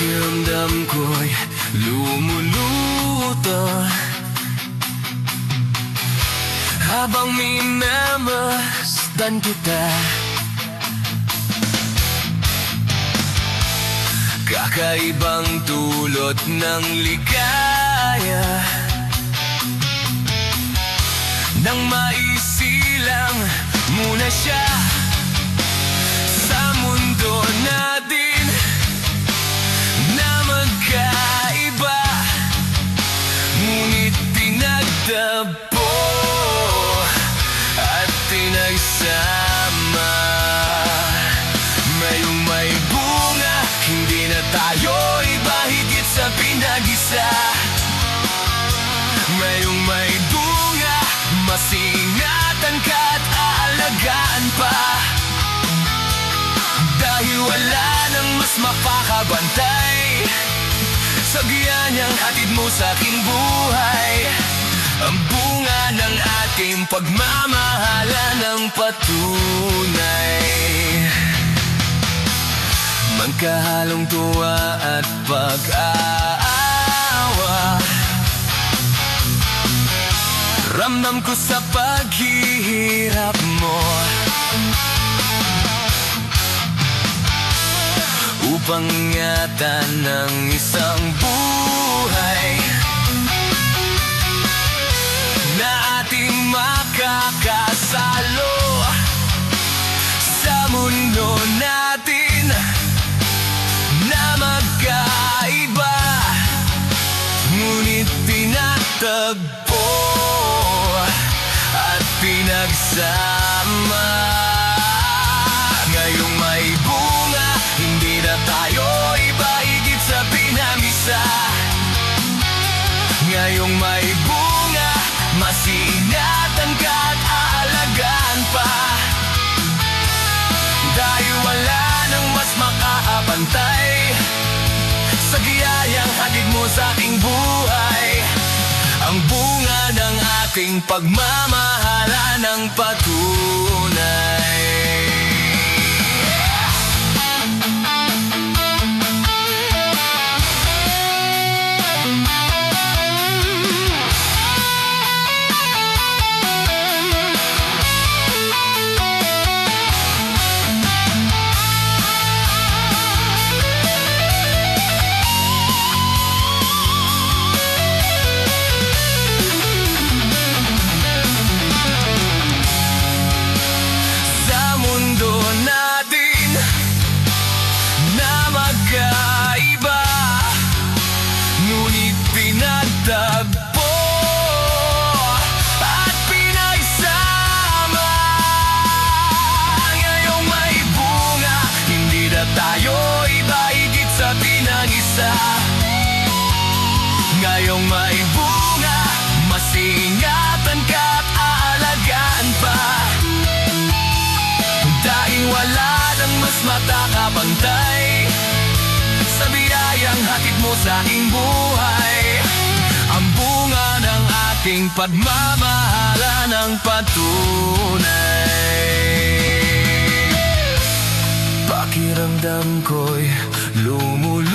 Pakiramdam ko'y lumulutang habang minamasdan kita. Kakaibang dulot ng ligaya nang maisilang muna siya sa mundo natin na magkaiba, ngunit pinagtagpo at pinagsama. Ngayong may bunga, hindi na tayo iba, higit sa pinag-isa. Ngayong may bunga, mas ingatan ka at aalagaan pa, dahil wala nang mas mapakabantay sa niyang hatid mo sa aking buhay. Ang bunga ng ating pagmamahalan ng patunay, magkahalong tuwa at pag-aawa. Ramdam ko sa paghihirap mo, upang ingatan ng isang buhay na ating makakasalo sa mundo natin na magkaiba, ngunit pinagtagpo at pinagsama. Ngayong may bunga, hindi na tayo iba, higit sa pinamisa. Ngayong may bunga, mas ingatan ka at aalagaan pa, dahil wala nang mas makaapantay sa giyayang hatid mo sa aking buhay. Ang bunga ng aking pagmamahalan ng patunay. Pinagtagpo at pinagsama. Ngayong may bunga, hindi na tayo iba, higit sa pinag-isa. Ngayong may bunga, mas ingatan ka at aalagaan pa, dahil wala nang mas matakapantay sa biyayang hatid mo sa aking buhay. Ang bunga ng aking pagmamahalan ng patunay. Pakiramdam ko'y lumulutang